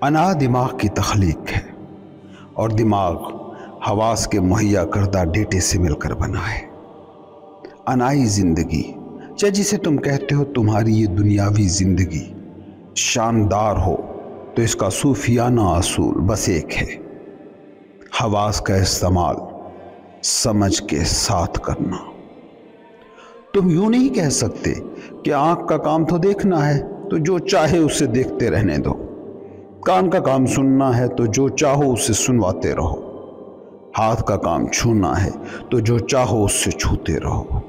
انا دماغ کی تخلیق ہے اور دماغ حواس کے مہیا کردہ ڈیٹے سے مل کر بنا ہے۔ انائی زندگی یا جسے تم کہتے ہو تمہاری یہ دنیاوی زندگی شاندار ہو تو اس کا صوفیانہ اصول بس ایک ہے: حواس کا استعمال سمجھ کے ساتھ کرنا۔ تم یوں نہیں کہہ سکتے کہ آنکھ کا کام تو دیکھنا ہے تو جو چاہے اسے دیکھتے رہنے دو، کان کا کام سننا ہے تو جو چاہو اسے سنواتے رہو، ہاتھ کا کام چھونا ہے تو جو چاہو اس سے چھوتے رہو۔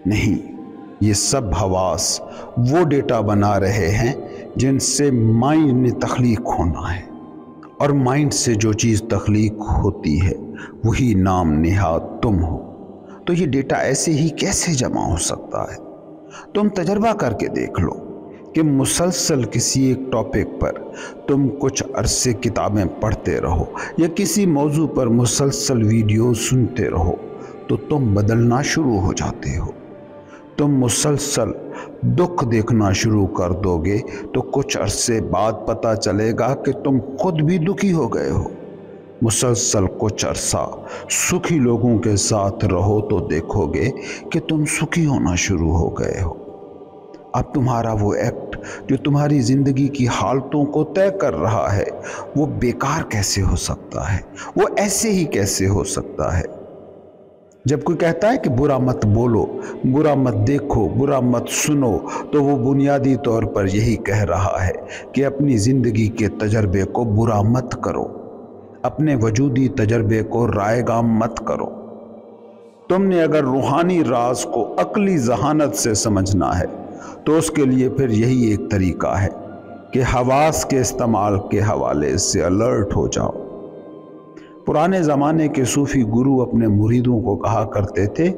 نہیں، یہ سب حواس وہ ڈیٹا بنا رہے ہیں جن سے مائنڈ نے تخلیق ہونا ہے، اور مائنڈ سے جو چیز تخلیق ہوتی ہے وہی نام نہاد تم ہو۔ تو یہ ڈیٹا ایسے ہی کیسے جمع ہو سکتا ہے؟ تم تجربہ کر کے دیکھ لو کہ مسلسل کسی ایک ٹاپک پر تم کچھ عرصے کتابیں پڑھتے رہو یا کسی موضوع پر مسلسل ویڈیو سنتے رہو تو تم بدلنا شروع ہو جاتے ہو۔ تم مسلسل دکھ دیکھنا شروع کر دو گے تو کچھ عرصے بعد پتہ چلے گا کہ تم خود بھی دکھی ہو گئے ہو۔ مسلسل کچھ عرصہ سکھی لوگوں کے ساتھ رہو تو دیکھو گے کہ تم سکھی ہونا شروع ہو گئے ہو۔ اب تمہارا وہ ایکٹ جو تمہاری زندگی کی حالتوں کو طے کر رہا ہے وہ بیکار کیسے ہو سکتا ہے؟ وہ ایسے ہی کیسے ہو سکتا ہے؟ جب کوئی کہتا ہے کہ برا مت بولو، برا مت دیکھو، برا مت سنو، تو وہ بنیادی طور پر یہی کہہ رہا ہے کہ اپنی زندگی کے تجربے کو برا مت کرو، اپنے وجودی تجربے کو رائے گاں مت کرو۔ تم نے اگر روحانی راز کو عقلی ذہانت سے سمجھنا ہے تو اس کے لیے پھر یہی ایک طریقہ ہے کہ حواس کے استعمال کے حوالے سے الرٹ ہو جاؤ۔ پرانے زمانے کے صوفی گرو اپنے مریدوں کو کہا کرتے تھے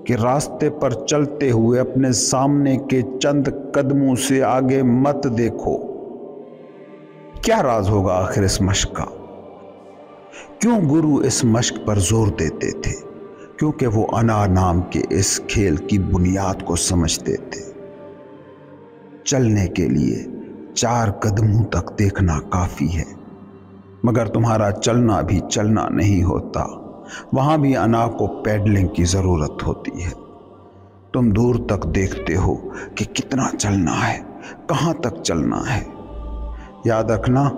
کہ راستے پر چلتے ہوئے اپنے سامنے کے چند قدموں سے آگے مت دیکھو۔ کیا راز ہوگا آخر اس مشق کا؟ کیوں گرو اس مشق پر زور دیتے تھے؟ کیونکہ وہ انا نام کے اس کھیل کی بنیاد کو سمجھتے تھے۔ چلنے کے لیے 4 قدموں تک دیکھنا کافی ہے، مگر تمہارا چلنا بھی چلنا نہیں ہوتا، وہاں بھی انا کو پیڈلنگ کی ضرورت ہوتی ہے۔ تم دور تک دیکھتے ہو کہ کتنا چلنا ہے، کہاں تک چلنا ہے۔ یاد رکھنا،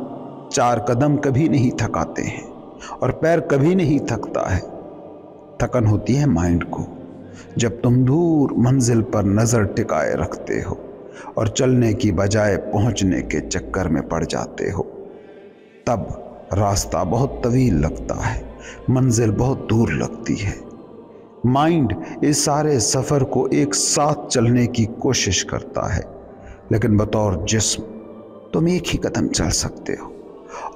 4 قدم کبھی نہیں تھکاتے ہیں اور پیر کبھی نہیں تھکتا ہے۔ تھکن ہوتی ہے مائنڈ کو جب تم دور منزل پر نظر ٹکائے رکھتے ہو اور چلنے کی بجائے پہنچنے کے چکر میں پڑ جاتے ہو۔ تب راستہ بہت طویل لگتا ہے، منزل بہت دور لگتی ہے۔ مائنڈ اس سارے سفر کو ایک ساتھ چلنے کی کوشش کرتا ہے، لیکن بطور جسم تم ایک ہی قدم چل سکتے ہو،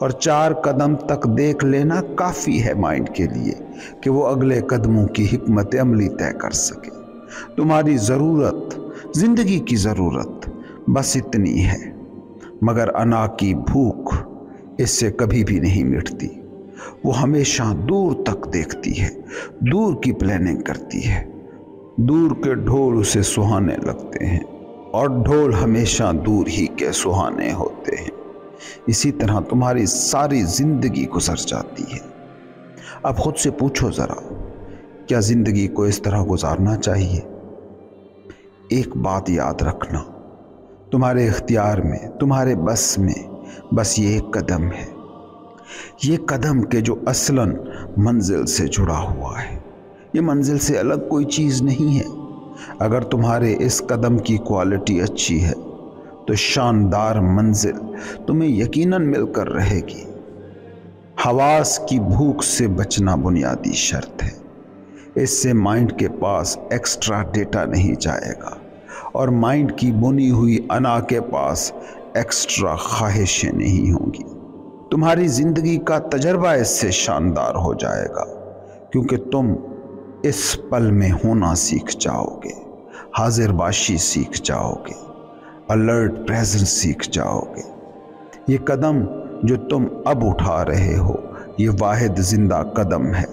اور 4 قدم تک دیکھ لینا کافی ہے مائنڈ کے لیے کہ وہ اگلے قدموں کی حکمت عملی طے کر سکے۔ تمہاری ضرورت، زندگی کی ضرورت بس اتنی ہے، مگر انا کی بھوک اس سے کبھی بھی نہیں مٹتی۔ وہ ہمیشہ دور تک دیکھتی ہے، دور کی پلاننگ کرتی ہے۔ دور کے ڈھول اسے سہانے لگتے ہیں اور ڈھول ہمیشہ دور ہی کے سہانے ہوتے ہیں۔ اسی طرح تمہاری ساری زندگی گزر جاتی ہے۔ اب خود سے پوچھو ذرا، کیا زندگی کو اس طرح گزارنا چاہیے؟ ایک بات یاد رکھنا، تمہارے اختیار میں، تمہارے بس میں بس یہ ایک قدم ہے، یہ قدم کہ جو اصلاً منزل سے جڑا ہوا ہے۔ یہ منزل سے الگ کوئی چیز نہیں ہے۔ اگر تمہارے اس قدم کی کوالٹی اچھی ہے تو شاندار منزل تمہیں یقیناً مل کر رہے گی۔ حواس کی بھوک سے بچنا بنیادی شرط ہے۔ اس سے مائنڈ کے پاس ایکسٹرا ڈیٹا نہیں جائے گا، اور مائنڈ کی بنی ہوئی انا کے پاس ایکسٹرا خواہشیں نہیں ہوں گی۔ تمہاری زندگی کا تجربہ اس سے شاندار ہو جائے گا، کیونکہ تم اس پل میں ہونا سیکھ جاؤ گے، حاضر باشی سیکھ جاؤ گے، الرٹ پریزنس سیکھ جاؤ گے۔ یہ قدم جو تم اب اٹھا رہے ہو یہ واحد زندہ قدم ہے۔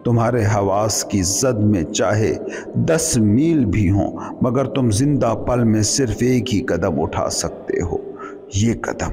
تمہارے حواس کی زد میں چاہے 10 میل بھی ہوں، مگر تم زندہ پل میں صرف ایک ہی قدم اٹھا سکتے ہو، یہ قدم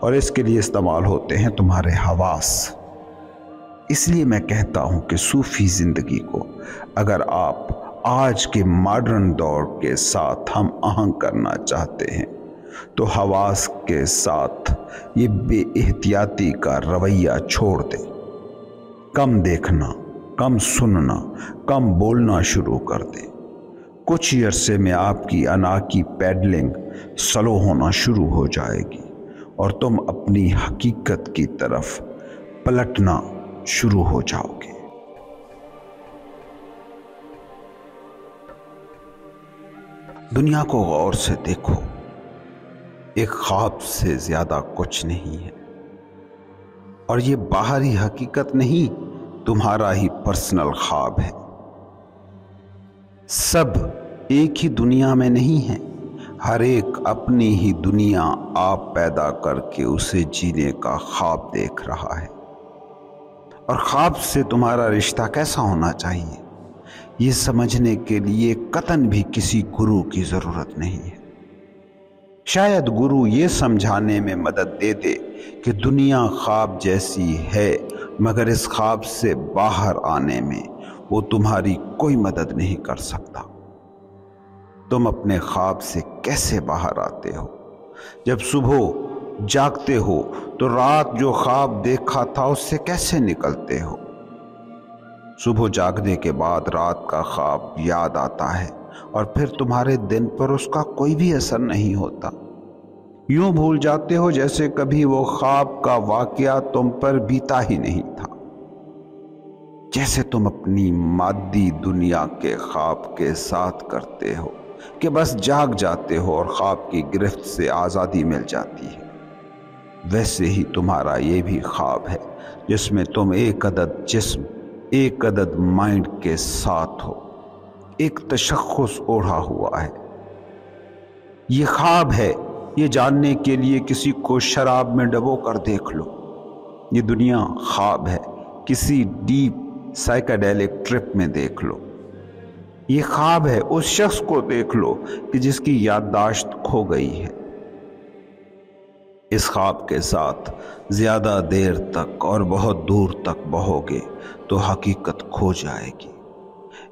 اور اس کے لیے استعمال ہوتے ہیں تمہارے حواس۔ اس لیے میں کہتا ہوں کہ صوفی زندگی کو اگر آپ آج کے ماڈرن دور کے ساتھ ہم آہنگ کرنا چاہتے ہیں تو حواس کے ساتھ یہ بے احتیاطی کا رویہ چھوڑ دیں۔ کم دیکھنا، کم سننا، کم بولنا شروع کر دیں۔ کچھ ہی عرصے میں آپ کی انا کی پیڈلنگ سلو ہونا شروع ہو جائے گی اور تم اپنی حقیقت کی طرف پلٹنا شروع ہو جاؤ گے۔ دنیا کو غور سے دیکھو، ایک خواب سے زیادہ کچھ نہیں ہے، اور یہ باہری حقیقت نہیں، تمہارا ہی پرسنل خواب ہے۔ سب ایک ہی دنیا میں نہیں ہیں، ہر ایک اپنی ہی دنیا آپ پیدا کر کے اسے جینے کا خواب دیکھ رہا ہے۔ اور خواب سے تمہارا رشتہ کیسا ہونا چاہیے، یہ سمجھنے کے لیے قطعاً بھی کسی گرو کی ضرورت نہیں ہے۔ شاید گرو یہ سمجھانے میں مدد دے دے کہ دنیا خواب جیسی ہے، مگر اس خواب سے باہر آنے میں وہ تمہاری کوئی مدد نہیں کر سکتا۔ تم اپنے خواب سے کیسے باہر آتے ہو؟ جب صبح جاگتے ہو تو رات جو خواب دیکھا تھا اس سے کیسے نکلتے ہو؟ صبح جاگنے کے بعد رات کا خواب یاد آتا ہے اور پھر تمہارے دن پر اس کا کوئی بھی اثر نہیں ہوتا۔ یوں بھول جاتے ہو جیسے کبھی وہ خواب کا واقعہ تم پر بیتا ہی نہیں تھا۔ جیسے تم اپنی مادی دنیا کے خواب کے ساتھ کرتے ہو کہ بس جاگ جاتے ہو اور خواب کی گرفت سے آزادی مل جاتی ہے، ویسے ہی تمہارا یہ بھی خواب ہے جس میں تم ایک عدد جسم، ایک عدد مائنڈ کے ساتھ ہو، ایک تشخص اوڑھا ہوا ہے۔ یہ خواب ہے، یہ جاننے کے لیے کسی کو شراب میں ڈبو کر دیکھ لو۔ یہ دنیا خواب ہے، کسی ڈیپ سائیکیڈیلک ٹرپ میں دیکھ لو۔ یہ خواب ہے، اس شخص کو دیکھ لو کہ جس کی یادداشت کھو گئی ہے۔ اس خواب کے ساتھ زیادہ دیر تک اور بہت دور تک بہو گے تو حقیقت کھو جائے گی۔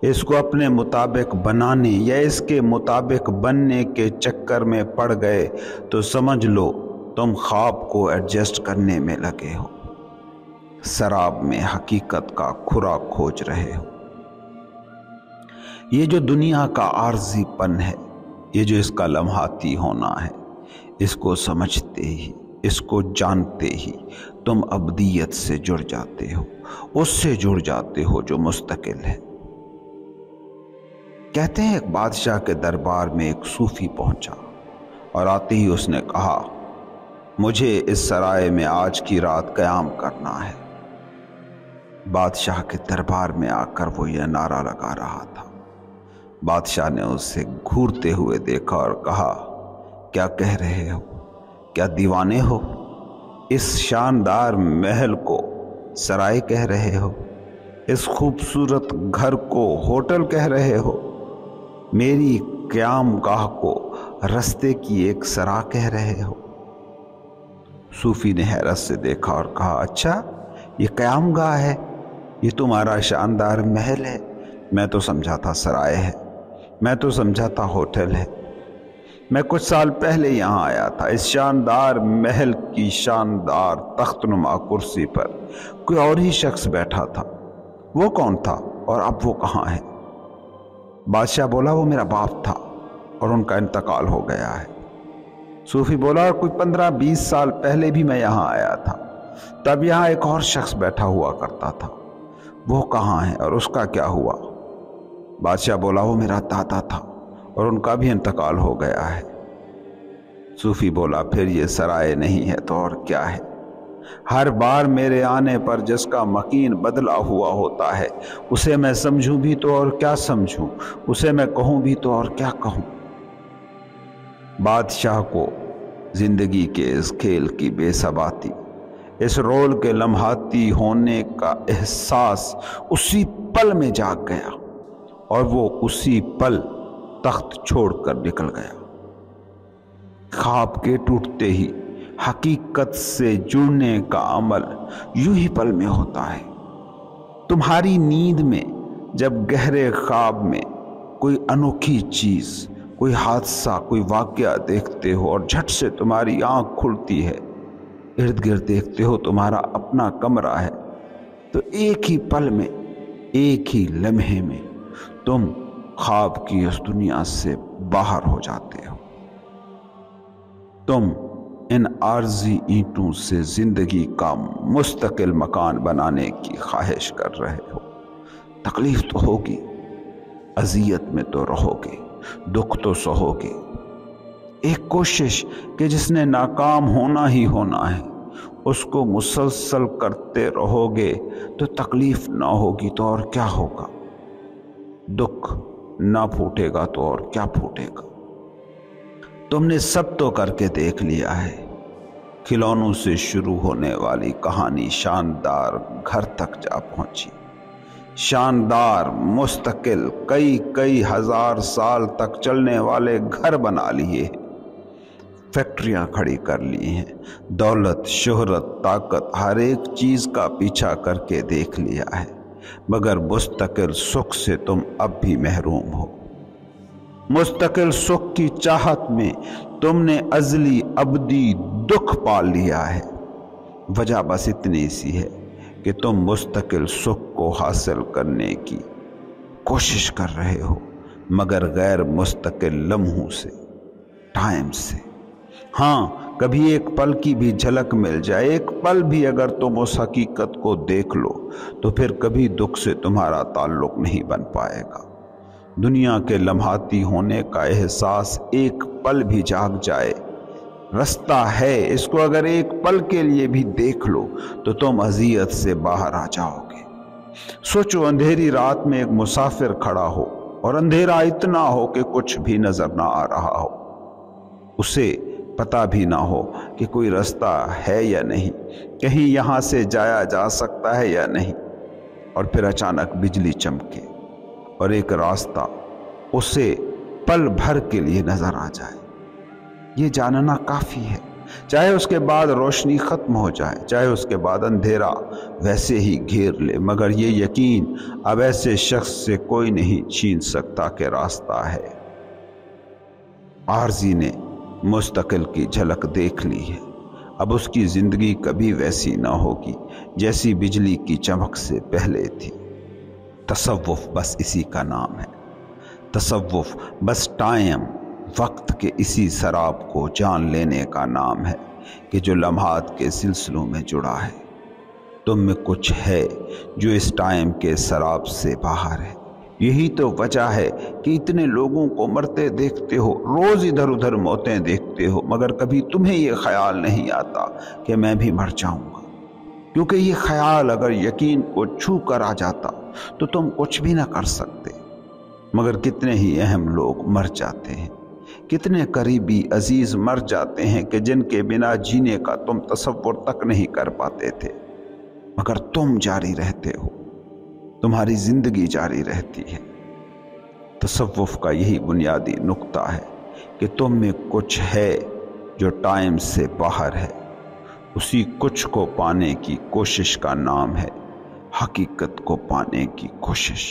اس کو اپنے مطابق بنانے یا اس کے مطابق بننے کے چکر میں پڑ گئے تو سمجھ لو تم خواب کو ایڈجسٹ کرنے میں لگے ہو، سراب میں حقیقت کا کھرا کھوج رہے ہو۔ یہ جو دنیا کا عارضی پن ہے، یہ جو اس کا لمحاتی ہونا ہے، اس کو سمجھتے ہی، اس کو جانتے ہی تم ابدیت سے جڑ جاتے ہو، اس سے جڑ جاتے ہو جو مستقل ہے۔ کہتے ہیں ایک بادشاہ کے دربار میں ایک صوفی پہنچا اور آتے ہی اس نے کہا، مجھے اس سرائے میں آج کی رات قیام کرنا ہے۔ بادشاہ کے دربار میں آ کر وہ یہ نعرہ لگا رہا تھا۔ بادشاہ نے اسے گھورتے ہوئے دیکھا اور کہا، کیا کہہ رہے ہو؟ کیا دیوانے ہو؟ اس شاندار محل کو سرائے کہہ رہے ہو؟ اس خوبصورت گھر کو ہوٹل کہہ رہے ہو؟ میری قیام گاہ کو رستے کی ایک سرا کہہ رہے ہو؟ صوفی نے حیرت سے دیکھا اور کہا، اچھا یہ قیام گاہ ہے، یہ تمہارا شاندار محل ہے؟ میں تو سمجھا تھا سرائے ہے، میں تو سمجھا تھا ہوٹل ہے۔ میں کچھ سال پہلے یہاں آیا تھا، اس شاندار محل کی شاندار تخت نما کرسی پر کوئی اور ہی شخص بیٹھا تھا۔ وہ کون تھا اور اب وہ کہاں ہے؟ بادشاہ بولا، وہ میرا باپ تھا اور ان کا انتقال ہو گیا ہے۔ صوفی بولا، اور کوئی 15-20 سال پہلے بھی میں یہاں آیا تھا، تب یہاں ایک اور شخص بیٹھا ہوا کرتا تھا، وہ کہاں ہے اور اس کا کیا ہوا؟ بادشاہ بولا، وہ میرا دادا تھا اور ان کا بھی انتقال ہو گیا ہے۔ صوفی بولا، پھر یہ سرائے نہیں ہے تو اور کیا ہے؟ ہر بار میرے آنے پر جس کا مکین بدلا ہوا ہوتا ہے اسے میں سمجھوں بھی تو اور کیا سمجھوں، اسے میں کہوں بھی تو اور کیا کہوں۔ بادشاہ کو زندگی کے اس کھیل کی بے ثباتی، اس رول کے لمحاتی ہونے کا احساس اسی پل میں جاگ گیا اور وہ اسی پل تخت چھوڑ کر نکل گیا۔ خواب کے ٹوٹتے ہی حقیقت سے جڑنے کا عمل یوں ہی پل میں ہوتا ہے۔ تمہاری نیند میں جب گہرے خواب میں کوئی انوکھی چیز، کوئی حادثہ، کوئی واقعہ دیکھتے ہو اور جھٹ سے تمہاری آنکھ کھلتی ہے، ارد گرد دیکھتے ہو تمہارا اپنا کمرہ ہے، تو ایک ہی پل میں، ایک ہی لمحے میں تم خواب کی اس دنیا سے باہر ہو جاتے ہو۔ تم ان عارضی اینٹوں سے زندگی کا مستقل مکان بنانے کی خواہش کر رہے ہو۔ تکلیف تو ہوگی، اذیت میں تو رہو گے، دکھ تو سہو گے۔ ایک کوشش کہ جس نے ناکام ہونا ہی ہونا ہے، اس کو مسلسل کرتے رہو گے تو تکلیف نہ ہوگی تو اور کیا ہوگا؟ دکھ نہ پھوٹے گا تو اور کیا پھوٹے گا؟ تم نے سب تو کر کے دیکھ لیا ہے۔ کھلونوں سے شروع ہونے والی کہانی شاندار گھر تک جا پہنچی۔ شاندار، مستقل، کئی ہزار سال تک چلنے والے گھر بنا لیے، فیکٹریاں کھڑی کر لی ہیں، دولت، شہرت، طاقت، ہر ایک چیز کا پیچھا کر کے دیکھ لیا ہے، مگر مستقل سکھ سے تم اب بھی محروم ہو۔ مستقل سکھ کی چاہت میں تم نے ازلی ابدی دکھ پال لیا ہے۔ وجہ بس اتنی سی ہے کہ تم مستقل سکھ کو حاصل کرنے کی کوشش کر رہے ہو، مگر غیر مستقل لمحوں سے، ٹائم سے۔ ہاں، کبھی ایک پل کی بھی جھلک مل جائے، ایک پل بھی اگر تم اس حقیقت کو دیکھ لو تو پھر کبھی دکھ سے تمہارا تعلق نہیں بن پائے گا۔ دنیا کے لمحاتی ہونے کا احساس ایک پل بھی جاگ جائے، رستہ ہے، اس کو اگر ایک پل کے لیے بھی دیکھ لو تو تم اذیت سے باہر آ جاؤ گے۔ سوچو، اندھیری رات میں ایک مسافر کھڑا ہو اور اندھیرا اتنا ہو کہ کچھ بھی نظر نہ آ رہا ہو، اسے پتہ بھی نہ ہو کہ کوئی رستہ ہے یا نہیں، کہیں یہاں سے جایا جا سکتا ہے یا نہیں، اور پھر اچانک بجلی چمکے اور ایک راستہ اسے پل بھر کے لیے نظر آ جائے۔ یہ جاننا کافی ہے، چاہے اس کے بعد روشنی ختم ہو جائے، چاہے اس کے بعد اندھیرا ویسے ہی گھیر لے، مگر یہ یقین اب ایسے شخص سے کوئی نہیں چھین سکتا کہ راستہ ہے۔ عارضی نے مستقل کی جھلک دیکھ لی ہے، اب اس کی زندگی کبھی ویسی نہ ہوگی جیسی بجلی کی چمک سے پہلے تھی۔ تصوف بس اسی کا نام ہے۔ تصوف بس ٹائم، وقت کے اسی سراب کو جان لینے کا نام ہے کہ جو لمحات کے سلسلوں میں جڑا ہے۔ تم میں کچھ ہے جو اس ٹائم کے سراب سے باہر ہے۔ یہی تو وجہ ہے کہ اتنے لوگوں کو مرتے دیکھتے ہو، روز ادھر ادھر موتیں دیکھتے ہو، مگر کبھی تمہیں یہ خیال نہیں آتا کہ میں بھی مر جاؤں گا، کیونکہ یہ خیال اگر یقین کو چھو کر آ جاتا تو تم کچھ بھی نہ کر سکتے۔ مگر کتنے ہی اہم لوگ مر جاتے ہیں، کتنے قریبی عزیز مر جاتے ہیں کہ جن کے بنا جینے کا تم تصور تک نہیں کر پاتے تھے، مگر تم جاری رہتے ہو، تمہاری زندگی جاری رہتی ہے۔ تصوف کا یہی بنیادی نقطہ ہے کہ تم میں کچھ ہے جو ٹائم سے باہر ہے۔ اسی کچھ کو پانے کی کوشش کا نام ہے حقیقت کو پانے کی کوشش۔